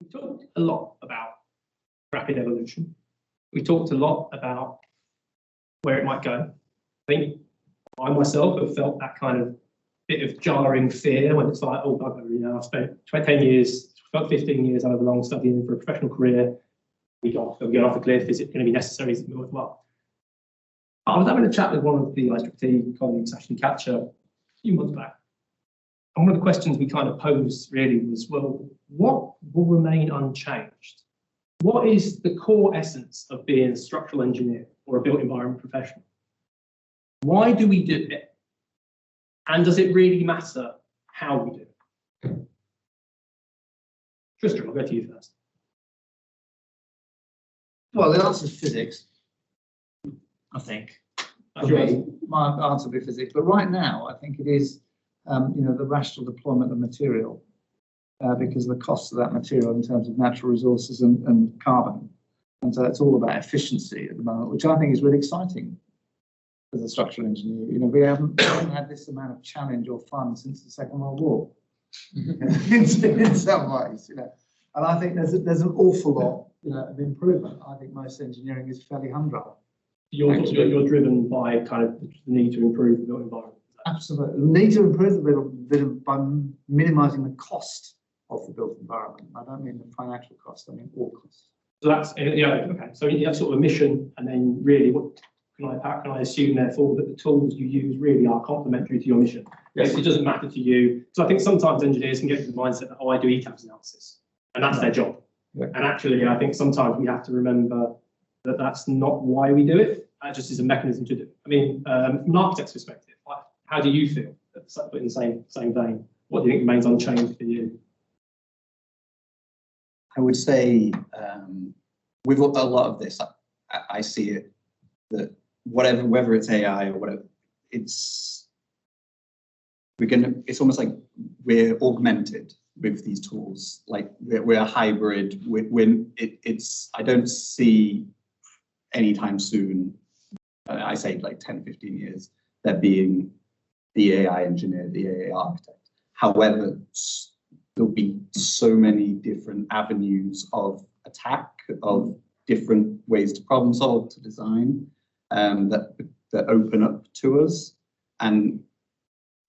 We talked a lot about rapid evolution. We talked a lot about where it might go. I think I myself have felt that kind of bit of jarring fear when it's like, oh, I've spent 10 years, 15 years over long studying for a professional career. We get off the cliff. Is it going to be necessary? Is it worthwhile? I was having a chat with one of the ISST colleagues, Ashley Catcher, a few months back. And one of the questions we kind of posed really was, well, what will remain unchanged? What is the core essence of being a structural engineer or a built environment professional? Why do we do it? And does it really matter how we do it? Tristram, I'll go to you first. Well, the answer is physics, I think. My answer would be physics. But right now, I think it is, the rational deployment of material, because of the cost of that material in terms of natural resources and carbon. And so it's all about efficiency at the moment, which I think is really exciting as a structural engineer. We haven't had this amount of challenge or fun since the Second World War, in some ways. And I think there's an awful lot of improvement. I think most engineering is fairly humdrum. You're driven by kind of the need to improve the built environment. Absolutely. We need to improve the built by minimising the cost of the built environment. I don't mean the financial cost, I mean all costs. So that's, okay. So you have sort of a mission, and then really how can I assume therefore that the tools you use really are complementary to your mission? Yes. It doesn't matter to you. So I think sometimes engineers can get to the mindset that, I do ECAPS analysis, and that's their job. Yeah. And actually, I think sometimes we have to remember that that's not why we do it. That just is a mechanism to do it. I mean, from an architect's perspective, how do you feel? But in the same vein, what do you think remains unchanged for you? I would say with a lot of this, I see it that whether it's AI or whatever, it's almost like we're augmented with these tools. Like we're a hybrid. I don't see anytime soon, I say like 10, 15 years, there being the AI engineer, the AI architect. However, there'll be so many different avenues of attack, of different ways to problem solve, to design, that open up to us. And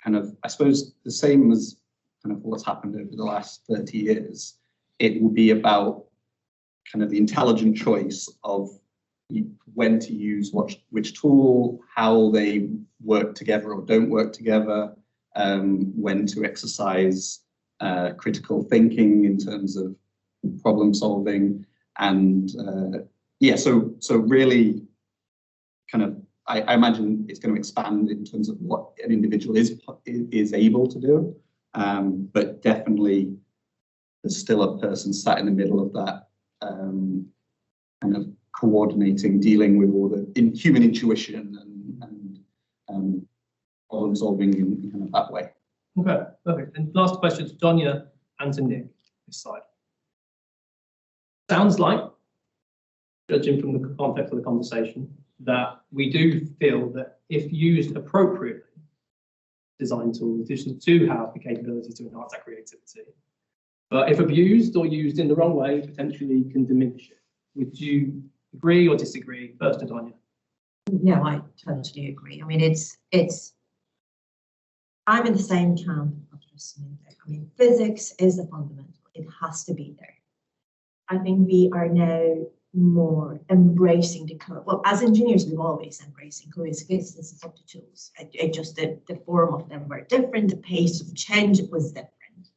kind of, I suppose the same as kind of what's happened over the last 30 years, it will be about kind of the intelligent choice of when to use which tool, how they work together or don't work together, when to exercise critical thinking in terms of problem solving, and so really kind of I imagine it's going to expand in terms of what an individual is able to do, but definitely there's still a person sat in the middle of that kind of coordinating, dealing with all the human intuition and problem solving in kind of that way. Okay, perfect. And last question to Donia and to Nick, this side. Sounds like, judging from the context of the conversation, that we do feel that if used appropriately, design tools do have the capability to enhance that creativity. But if abused or used in the wrong way, potentially can diminish it. Would you agree or disagree? First to Donia. No, I totally agree. I mean, I'm in the same camp. I mean, physics is a fundamental. It has to be there. I think we are now more embracing well, as engineers, we've always embracing coexistence of the tools. It just the form of them were different, the pace of change was different.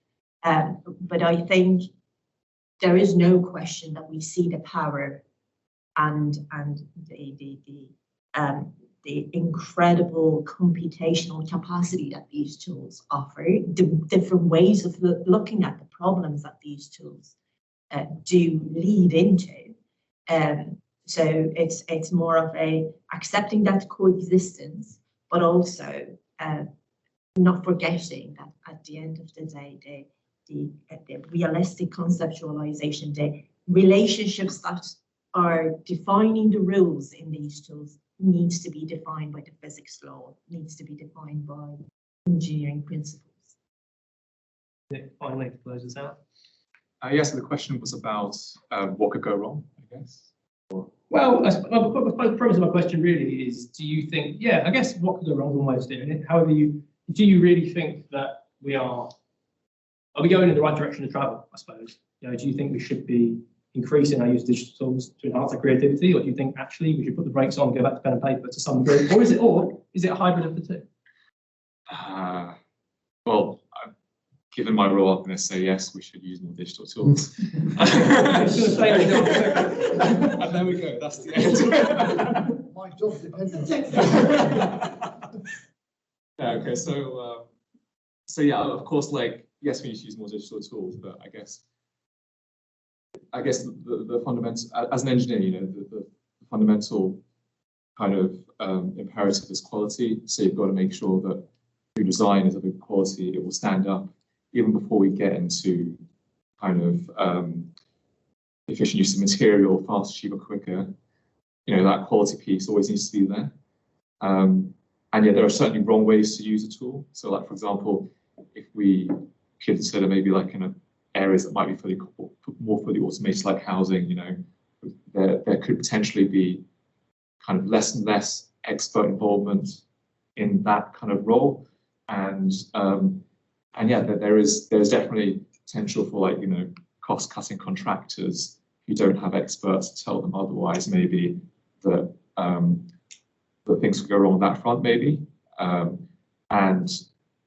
But I think there is no question that we see the power and the incredible computational capacity that these tools offer, the different ways of looking at the problems that these tools do lead into. So it's more of accepting that coexistence, but also not forgetting that at the end of the day, the realistic conceptualization, the relationships that are defining the rules in these tools needs to be defined by the physics law, needs to be defined by engineering principles. Nick, finally, to close us out. Yes, so the question was about what could go wrong, I guess. Well, the premise of my question really is: do you think? Yeah, I guess what could go wrong is almost doing it. However, do you really think that we are we going in the right direction to travel? I suppose. You know, do you think we should be increasing our use of digital tools to enhance our creativity, or do you think actually we should put the brakes on and go back to pen and paper to some degree, or is it a hybrid of the two? Well, given my role, I'm going to say yes, we should use more digital tools. And there we go, that's the end. My job depends on it. Yeah, okay, so yeah, of course, like, yes, we need to use more digital tools, but I guess the fundamental, as an engineer, you know, the fundamental kind of imperative is quality. So you've got to make sure that your design is of good quality, it will stand up even before we get into kind of efficient use of material, faster, cheaper, quicker. You know, that quality piece always needs to be there. And yeah, there are certainly wrong ways to use a tool. So, like, for example, if we consider maybe like in areas that might be more fully automated, like housing, you know, there could potentially be kind of less and less expert involvement in that kind of role. And yeah, there's definitely potential for, like, you know, cost-cutting contractors who don't have experts to tell them otherwise, maybe that that things could go wrong on that front, maybe. And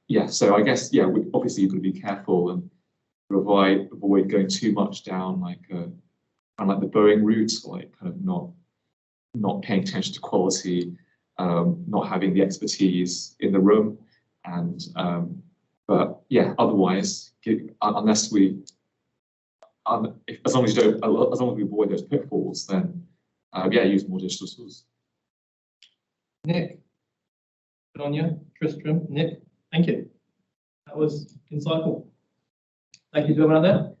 yeah, so I guess, yeah, we obviously you've got to be careful and avoid going too much down like kind of like the Boeing route, like kind of not paying attention to quality, not having the expertise in the room, and but yeah, otherwise, unless we, as long as we avoid those pitfalls, then yeah, use more digital tools. Nick, Sonia, Tristram, Nick, thank you. That was insightful. Thank you to everyone out there.